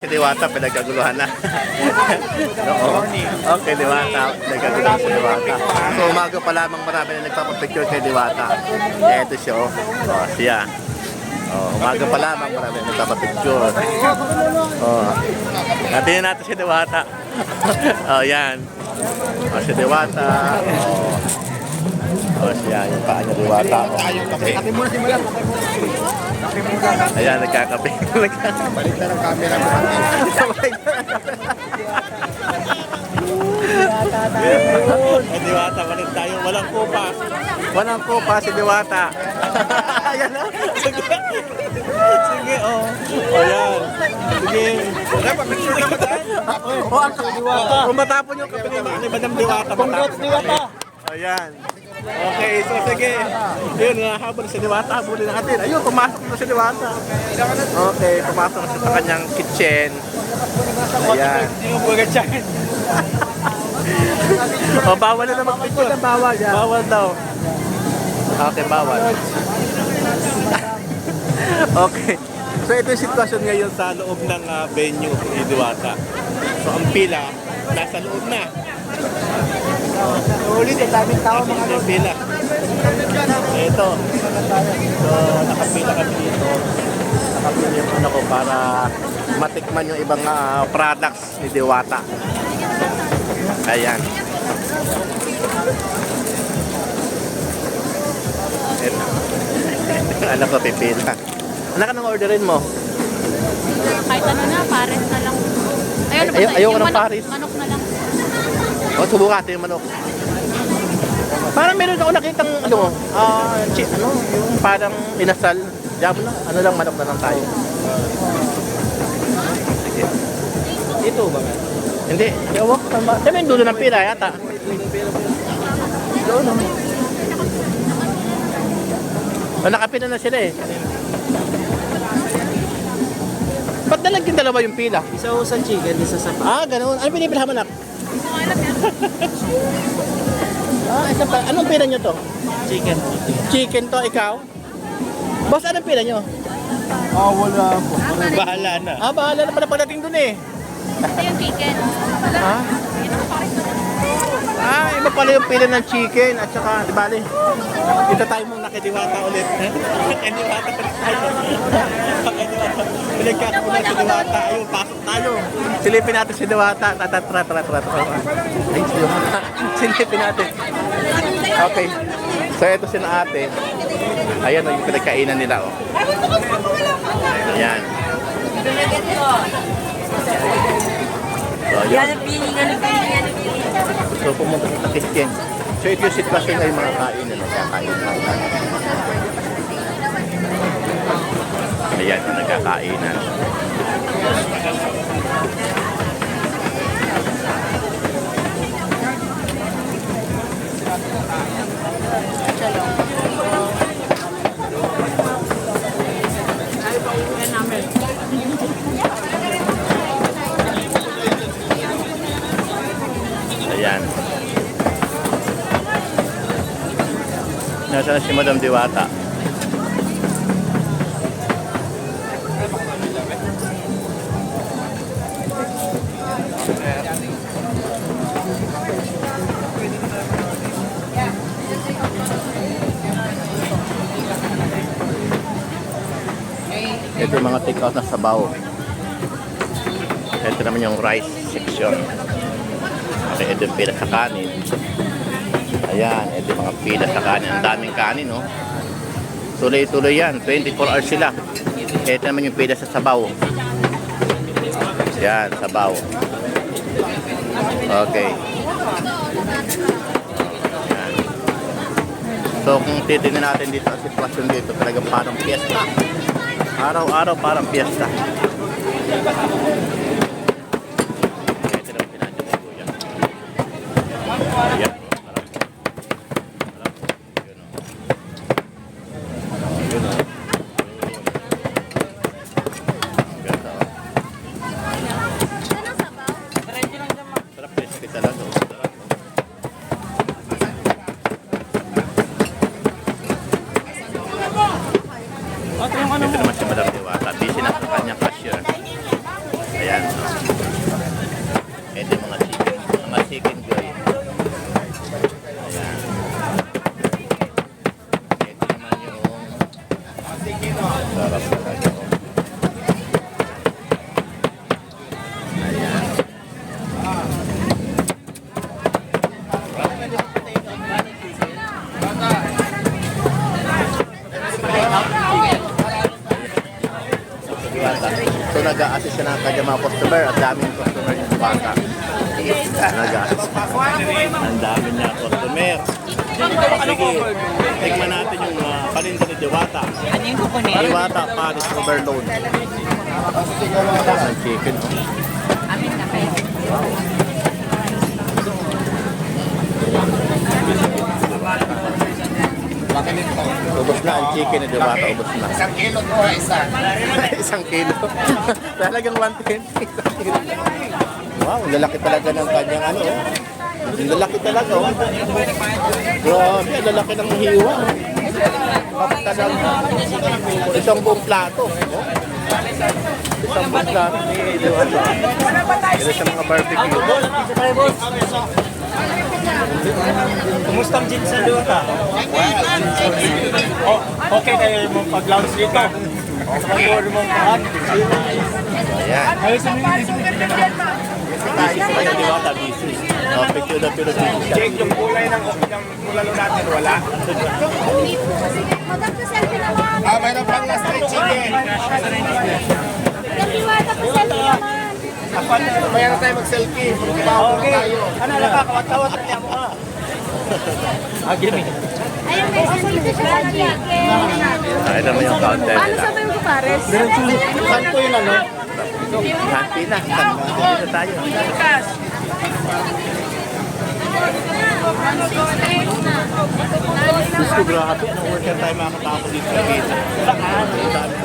Si Diwata, pinagkaguluhan na. Oo. Okay, Diwata. Pinagkaguluhan si Diwata. So, umaga pa lamang marami na nagpapapicture kay Diwata. Eto siya, oh. Oh, siya. Oh, umaga pa lamang marami na nagpapapicture. Oh. Natin natin si Diwata. Oh, yan. Oh, si Diwata. Oh. Oh, siya. Yung paa niya, Diwata. Okay. Ayan, nagkakape. Balik na ng camera mo. Ay, Diwata, balik tayo. Walang kupas. Walang kupas si Diwata. Ayan na. Sige. Sige, oh. O, yan. Sige. Pag-picture ka ba tayo? Kung matapon yung kape ni Madam Diwata. Congrats, Diwata. O, yan. Okay, so sige. Yun, habang si Diwata, habulin natin. Ayun, pumasok na si Diwata. Okay, pumasok na siya sa kanyang kitchen. Ayan. O, bawal na naman picture. Bawal yan. Bawal daw. Okay, bawal. Okay. So, ito yung sitwasyon ngayon sa loob ng venue ni Diwata. So, ang pila, nasa loob na. Ulit, ang daming tao mga Ang pila. Ito. So, nakapila kami dito. Nakapila yung ano ko para matikman yung ibang products ni Diwata. Ayan. Ito. Ano ko, pipila. Ano ka nang orderin mo? Kahit ano na, pares na lang. Ayoko ng pares. Manok na lang. O, subukan natin yung manok. Parang meron ako nakitang, ano, yung parang inasal. Diyan na, ano lang, manok na lang tayo. Sige. Ito ba nga? Hindi, yawak. Sabi yung dulo ng pila yata. Doon, no? O, nakapila na sila eh. Ba't nalagyan dalawa yung pila? Isa sa chicken, isa sa Ganoon. Ano pinipila mo, nak? Isa pa. Anong pila nyo to? chicken. Chicken to, ikaw? Boss, anong pila nyo? Wala po. Bahala na. Bahala na pala pagdating dun eh. Ito yung chicken. Ha? Iba pala yung pila ng chicken at saka, di bali, dito tayo muna kay Diwata ulit. Kay Diwata ulit tayo. Pinagkakapunan si Diwata. Ayun, pasok tayo. Silipin natin si Diwata. Tara. Ay, si Diwata. Silipin natin. Okay. So, ito si na ate. Ayan, yung pinagkainan nila. Oh. Ayan. So, ayan. So, pumunta sa kitchen. So, ito yung sitwasyon na yung mga kain nila. Kakain lang. Ayan, yung nagkakainan. Ayan. Nasa si Madam Diwata. Ito yung mga take-out na sabaw. Ito naman yung rice section. Okay, ito yung pila sa kanin. Ayan, ito yung mga pila sa kanin. Ang daming kanin, no? Tuloy-tuloy yan. 24 hours sila. Ito naman yung pila sa sabaw. Yan, sabaw. Okay. Ayan. So, kung titignan natin dito ang sitwasyon dito, talagang parang piyesta. Araw-araw parang piyesta. Ito naman pinadyo ni Kuya. Ayan. Ito naman si Madam Diwata. Busy na sa kanyang cashier. Ayan. Ayan. Ito yung mga chicken joy. Ayan. Ito naman yung sarap talaga. Ayan. So nag-a-assist siya ng kanyang mga customer at daming customer yung bata. Nag-a-assist. Ang dami niya customer. Sige, tignan natin yung paninda ni Diwata. Ano yung kukunin? Diwata, Paris Overload. Ang chicken. Amin na kayo. Ubos na ang chicken ni Diwata, ubos na. Isang kilo po, isa. Isang kilo. Talagang 120. Isang kilo. Wow, lalaki talaga ng kanyang ano. Ang lalaki talaga. Oh. Grabe, ang lalaki ng hiwa. Kapta ng isang buong plato. Oh. Isang buong plato ni Diwata. Ito sa mga barbecue. Kumusta ang gin sa luta? Oh, okay kayo mo pag-lounge dito. Pag-order mo pa. Ayan. Tayo sa Diwata, busy. Oh, picture na busy siya. Jake, yung kulay ng bulalo natin, wala? Magka-selfie naman. Mayroon pang last night chicken. Diwata pa selfie naman. Mayroon tayo mag-selfie. Okay. Ano, nakakawat-kawat na niya mo ka. Give me. Ayun, may dito siya sa chicken. Ay, naman yung counter Paano nila. sa yung pares? Saan po yun ano? Hanti na. Dito tayo. Diyos ko, grabe. Anong worker tayo makakatapos dito sa kita? Saan? Saan?